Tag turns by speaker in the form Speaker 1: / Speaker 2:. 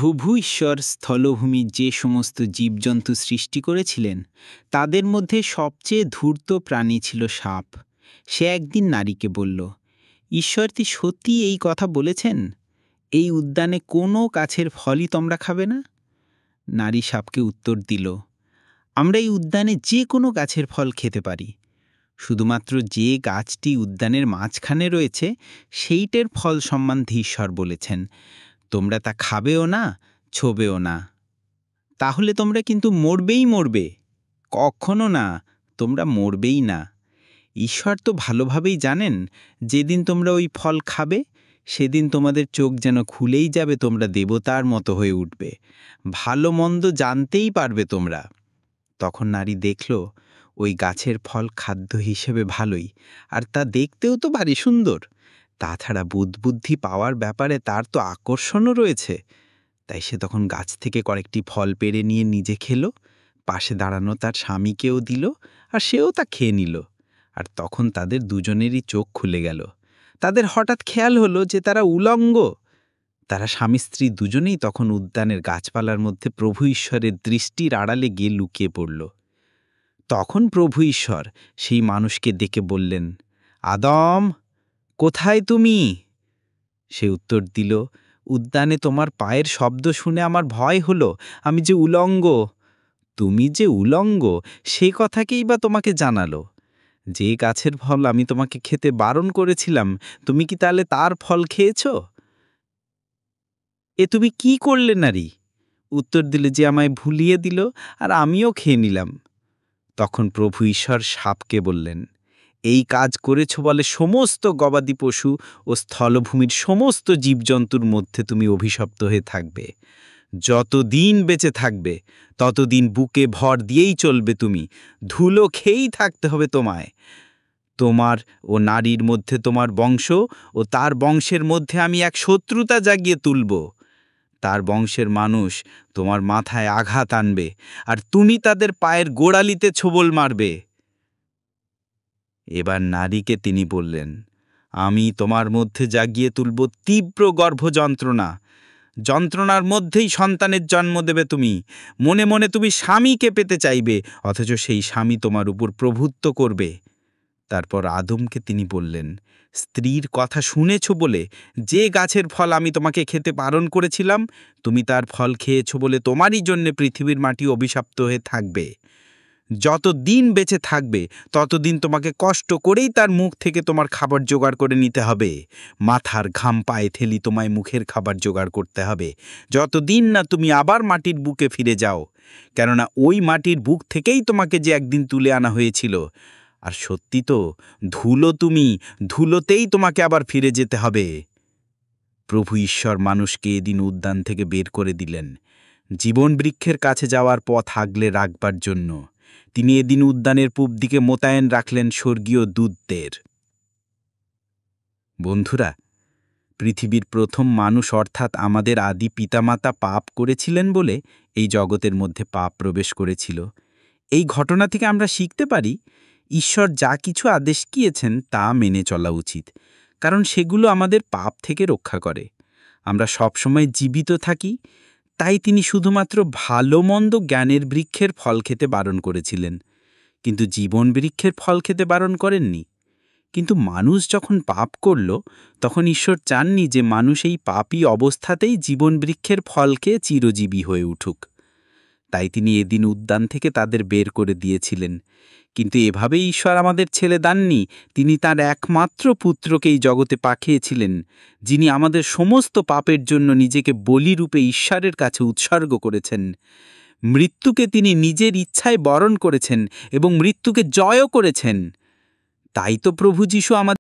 Speaker 1: প্রভু ঈশ্বর স্থলভূমি যে সমস্ত জীবজন্তু সৃষ্টি করেছিলেন তাদের মধ্যে সবচেয়ে ধূর্ত প্রাণী ছিল সাপ। সে একদিন নারীকে বলল, ঈশ্বর কি সত্যি এই কথা বলেছেন? এই উদ্যানে কোনো গাছের ফলই তোমরা খাবে না? নারী সাপকে উত্তর দিল, আমরা এই উদ্যানে যে কোনো গাছের ফল খেতে পারি, শুধুমাত্র যে গাছটি উদ্যানের মাঝখানে রয়েছে সেইটার ফল সম্বন্ধে ঈশ্বর বলেছেন তোমরা তা খাবেও না, ছোবেও না। তাহলে তোমরা কিন্তু মরবে। কখনো না, তোমরা মরবেই না। ঈশ্বর তো ভালোভাবেই জানেন যেদিন তোমরা ওই ফল খাবে সেদিন তোমাদের চোখ যেন খুলেই যাবে, তোমরা দেবতার মতো হয়ে উঠবে, ভালো মন্দ জানতেই পারবে তোমরা। তখন নারী দেখল ওই গাছের ফল খাদ্য হিসেবে ভালোই, আর তা দেখতেও তো ভারী সুন্দর। তাছাড়া বুদ্ধি পাওয়ার ব্যাপারে তার তো আকর্ষণও রয়েছে। তাই সে তখন গাছ থেকে কয়েকটি ফল পেড়ে নিয়ে নিজে খেলো, পাশে দাঁড়ানো তার স্বামীকেও দিল, আর সেও তা খেয়ে নিল। আর তখন তাদের দুজনেরই চোখ খুলে গেল। তাদের হঠাৎ খেয়াল হলো যে তারা উলঙ্গ। তারা স্বামী স্ত্রী দুজনেই তখন উদ্যানের গাছপালার মধ্যে প্রভু ঈশ্বরের দৃষ্টির আড়ালে গিয়ে লুকিয়ে পড়ল। তখন প্রভু ঈশ্বর সেই মানুষকে ডেকে বললেন, আদম, কোথায় তুমি? সে উত্তর দিল, উদ্যানে তোমার পায়ের শব্দ শুনে আমার ভয় হলো, আমি যে উলঙ্গ। তুমি যে উলঙ্গ সে কথাকেই বা তোমাকে জানালো? যে গাছের ফল আমি তোমাকে খেতে বারণ করেছিলাম তুমি কি তাহলে তার ফল খেয়েছ? এ তুমি কি করলে নারী? উত্তর দিলে, যে আমায় ভুলিয়ে দিল আর আমিও খেয়ে নিলাম। তখন প্রভু ঈশ্বর সাপকে বললেন, এই কাজ করেছ বলে সমস্ত গবাদি পশু ও স্থলভূমির সমস্ত জীবজন্তুর মধ্যে তুমি অভিশপ্ত হয়ে থাকবে। যতদিন বেঁচে থাকবে ততদিন বুকে ভর দিয়েই চলবে, তুমি ধুলো খেয়েই থাকতে হবে তোমায়। তোমার ও নারীর মধ্যে তোমার বংশ ও তার বংশের মধ্যে আমি এক শত্রুতা জাগিয়ে তুলব। তার বংশের মানুষ তোমার মাথায় আঘাত আনবে, আর তুমি তাদের পায়ের গোড়ালিতে ছোবল মারবে। এবার নারীকে তিনি বললেন, আমি তোমার মধ্যে জাগিয়ে তুলব তীব্র গর্ভযন্ত্রণা। যন্ত্রণার মধ্যেই সন্তানের জন্ম দেবে তুমি। মনে মনে তুমি স্বামীকে পেতে চাইবে, অথচ সেই স্বামী তোমার উপর প্রভুত্ব করবে। তারপর আদমকে তিনি বললেন, স্ত্রীর কথা শুনেছ বলে যে গাছের ফল আমি তোমাকে খেতে বারণ করেছিলাম তুমি তার ফল খেয়েছ বলে তোমারই জন্যে পৃথিবীর মাটি অভিশপ্ত হয়ে থাকবে। যতদিন বেঁচে থাকবে ততদিন তোমাকে কষ্ট করেই তার মুখ থেকে তোমার খাবার জোগাড় করে নিতে হবে। মাথার ঘাম পায়ে ঠেলি তোমায় মুখের খাবার জোগাড় করতে হবে, যতদিন না তুমি আবার মাটির বুকে ফিরে যাও। কেননা ওই মাটির বুক থেকেই তোমাকে যে একদিন তুলে আনা হয়েছিল। আর সত্যি তো, ধুলো তুমি, ধুলোতেই তোমাকে আবার ফিরে যেতে হবে। প্রভু ঈশ্বর মানুষকে এদিন উদ্যান থেকে বের করে দিলেন জীবন বৃক্ষের কাছে যাওয়ার পথ আগলে রাখবার জন্য। তিনি এদিন উদ্যানের পূব দিকে মোতায়েন রাখলেন স্বর্গীয় দূতদের। বন্ধুরা, পৃথিবীর প্রথম মানুষ অর্থাৎ আমাদের আদি পিতামাতা পাপ করেছিলেন বলে এই জগতের মধ্যে পাপ প্রবেশ করেছিল। এই ঘটনা থেকে আমরা শিখতে পারি ঈশ্বর যা কিছু আদেশ দিয়েছেন তা মেনে চলা উচিত, কারণ সেগুলো আমাদের পাপ থেকে রক্ষা করে। আমরা সবসময় জীবিত থাকি, তাই তিনি শুধুমাত্র ভালো মন্দ জ্ঞানের বৃক্ষের ফল খেতে বারণ করেছিলেন, কিন্তু জীবন বৃক্ষের ফল খেতে বারণ করেননি। কিন্তু মানুষ যখন পাপ করল তখন ঈশ্বর চাননি যে মানুষ এই পাপী অবস্থাতেই জীবন বৃক্ষের ফল খেয়ে চিরজীবী হয়ে উঠুক। তাই তিনি এদিন উদ্যান থেকে তাদের বের করে দিয়েছিলেন। কিন্তু এভাবেই ঈশ্বর আমাদের ছেড়ে দেননি। তিনি তার একমাত্র পুত্রকে এই জগতে পাঠিয়েছিলেন, যিনি আমাদের সমস্ত পাপের জন্য নিজেকে বলিরূপে ঈশ্বরের কাছে উৎসর্গ করেছেন। মৃত্যুকে তিনি নিজের ইচ্ছায় বরণ করেছেন এবং মৃত্যুকে জয়ও করেছেন। তাই তো প্রভু যীশু আমাদের